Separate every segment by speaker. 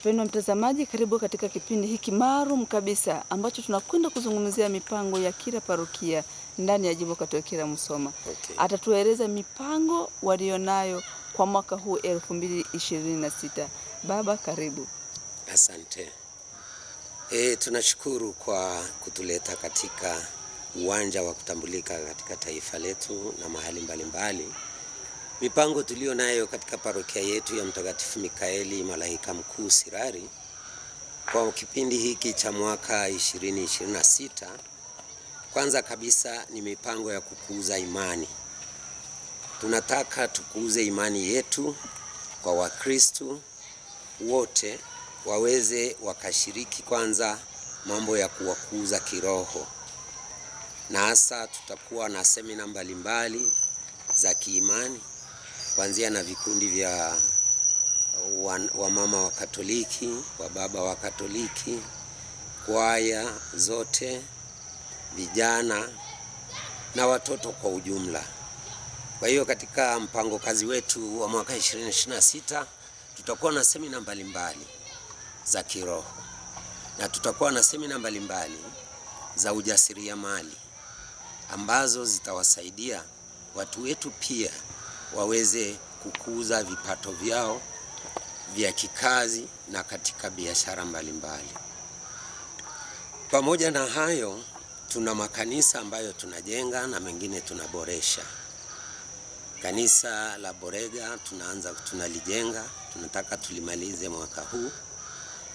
Speaker 1: Mpendwa mtazamaji, karibu katika kipindi hiki maalum kabisa ambacho tunakwenda kuzungumzia mipango ya kila parokia ndani ya Jimbo Katoliki la Musoma. Atatueleza mipango walionayo kwa mwaka huu 2026. Baba, karibu.
Speaker 2: Asante. Tunashukuru kwa kutuleta katika uwanja wa kutambulika katika taifa letu na mahali mbalimbali. Mipango tulio nayo katika parokia yetu ya Mtakatifu Mikaeli Malaika Mkuu Sirari kwa kipindi hiki cha mwaka 2026, kwanza kabisa ni mipango ya kukuza imani. Tunataka tukuze imani yetu kwa Wakristo wote waweze wakashiriki kwanza mambo ya kuwakuza kiroho. Na hasa tutakuwa na semina mbalimbali za kiimani kuanzia na vikundi vya wamama wa Katoliki, wa baba wa Katoliki, kwaya zote, vijana na watoto kwa ujumla. Kwa hiyo katika mpango kazi wetu wa mwaka 2026 tutakuwa na semina mbalimbali za kiroho, na tutakuwa na semina mbalimbali za ujasiriamali ambazo zitawasaidia watu wetu pia waweze kukuza vipato vyao vya kikazi na katika biashara mbalimbali. Pamoja na hayo, tuna makanisa ambayo tunajenga na mengine tunaboresha. Kanisa la Borega tunalijenga, tunataka tulimalize mwaka huu.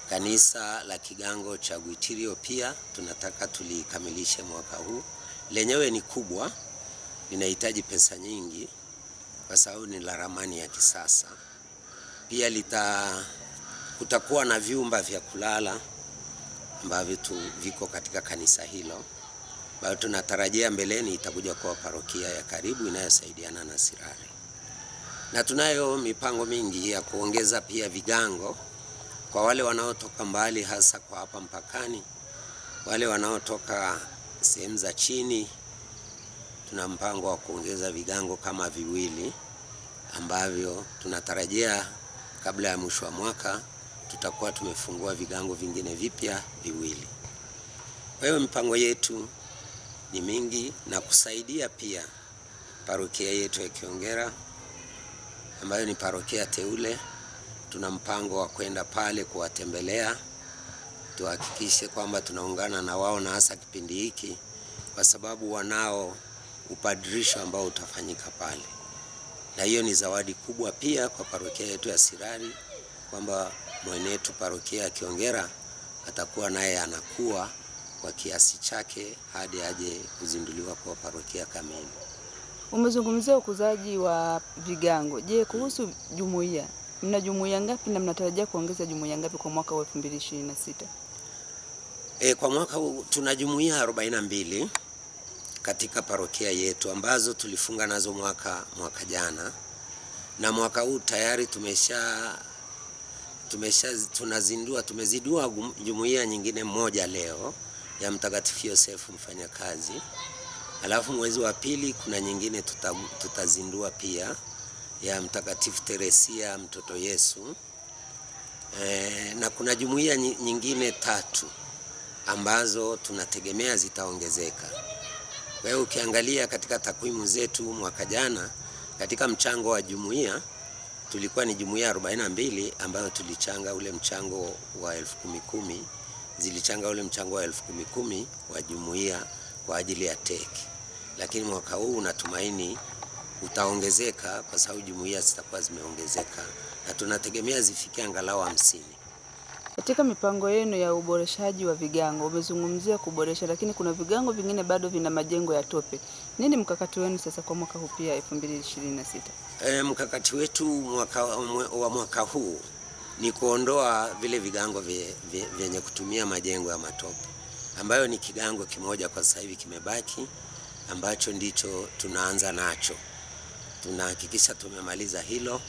Speaker 2: Kanisa la Kigango cha Guitirio pia tunataka tulikamilishe mwaka huu. Lenyewe ni kubwa, linahitaji pesa nyingi kwa sababu ni la ramani ya kisasa. Pia kutakuwa na vyumba vya kulala ambavyo viko katika kanisa hilo. Bado tunatarajia mbeleni itakuja kwa parokia ya karibu inayosaidiana na Sirari. Na tunayo mipango mingi ya kuongeza pia vigango kwa wale wanaotoka mbali, hasa kwa hapa mpakani. Wale wanaotoka sehemu za chini, tuna mpango wa kuongeza vigango kama viwili ambavyo tunatarajia kabla ya mwisho wa mwaka tutakuwa tumefungua vigango vingine vipya viwili. Kwa hiyo mipango yetu ni mingi na kusaidia pia parokia yetu ya Kiongera ambayo ni parokia teule. Tuna mpango wa kwenda pale kuwatembelea, tuhakikishe kwamba tunaungana na wao, na hasa kipindi hiki kwa sababu wanao upadrisho ambao utafanyika pale. Na hiyo ni zawadi kubwa pia kwa parokia yetu ya Sirari kwamba mwenetu parokia ya Kiongera atakuwa naye anakuwa kwa kiasi chake hadi aje kuzinduliwa kwa parokia kamili.
Speaker 1: Umezungumzia ukuzaji wa vigango. Je, kuhusu jumuiya, mna jumuiya ngapi na mnatarajia kuongeza jumuiya ngapi kwa mwaka wa 2026?
Speaker 2: Kwa mwaka huu tuna jumuiya 42 katika parokia yetu ambazo tulifunga nazo mwaka jana, na mwaka huu tayari tumezindua jumuiya nyingine moja leo ya Mtakatifu Yosefu Mfanyakazi. Alafu mwezi wa pili kuna nyingine tutazindua pia ya Mtakatifu Teresia Mtoto Yesu. Na kuna jumuiya nyingine 3 ambazo tunategemea zitaongezeka. Kwa hiyo ukiangalia katika takwimu zetu mwaka jana katika mchango wa jumuiya tulikuwa ni jumuiya 42 ambayo tulichanga ule mchango wa 10,000, zilichanga ule mchango wa 10,000 wa jumuiya kwa ajili ya teki. Lakini mwaka huu natumaini utaongezeka kwa sababu jumuiya zitakuwa zimeongezeka na tunategemea zifike angalau 50.
Speaker 1: Katika mipango yenu ya uboreshaji wa vigango, umezungumzia kuboresha, lakini kuna vigango vingine bado vina majengo ya tope. Nini mkakati wenu sasa kwa mwaka huu pia 2026?
Speaker 2: Mkakati wetu wa mwaka huu ni kuondoa vile vigango vyenye kutumia majengo ya matope, ambayo ni kigango kimoja kwa sasa hivi kimebaki ambacho ndicho tunaanza nacho. Tunahakikisha tumemaliza hilo.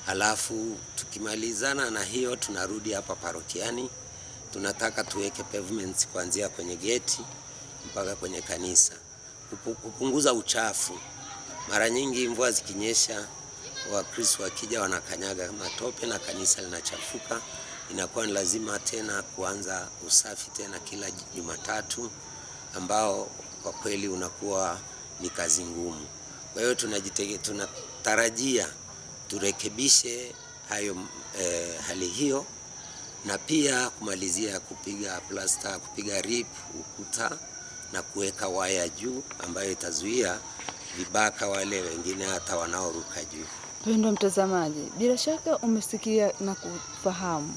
Speaker 2: Alafu tukimalizana na hiyo tunarudi hapa parokiani. Tunataka tuweke pavements kuanzia kwenye geti mpaka kwenye kanisa, kupunguza uchafu. Mara nyingi mvua zikinyesha Wakristo wakija wanakanyaga matope na kanisa linachafuka. inakuwa ni lazima tena kuanza usafi tena kila Jumatatu, ambao kwa kweli unakuwa ni kazi ngumu. Kwa hiyo tunatarajia turekebishe hayo hali hiyo, na pia kumalizia kupiga plasta, kupiga rip ukuta na kuweka waya juu ambayo itazuia vibaka wale wengine hata wanaoruka juu.
Speaker 1: Mpendwa mtazamaji, bila shaka umesikia na kufahamu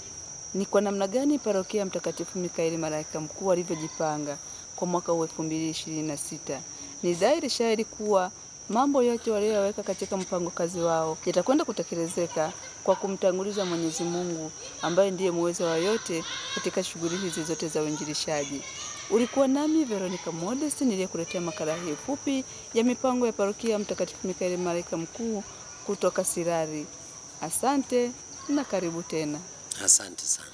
Speaker 1: ni kwa namna gani parokia Mtakatifu Mikaeli Malaika Mkuu walivyojipanga kwa mwaka 2026. Ni dhahiri shahiri kuwa mambo yote waliyoweka katika mpango kazi wao yatakwenda kutekelezeka kwa kumtanguliza Mwenyezi Mungu ambaye ndiye muweza wa yote katika shughuli hizi zote za uinjilishaji. Ulikuwa nami Veronica Modest niliyekuletea makala hii fupi ya mipango ya parokia Mtakatifu Mikaeli Malaika Mkuu kutoka Sirari. Asante na karibu tena.
Speaker 2: Asante sana.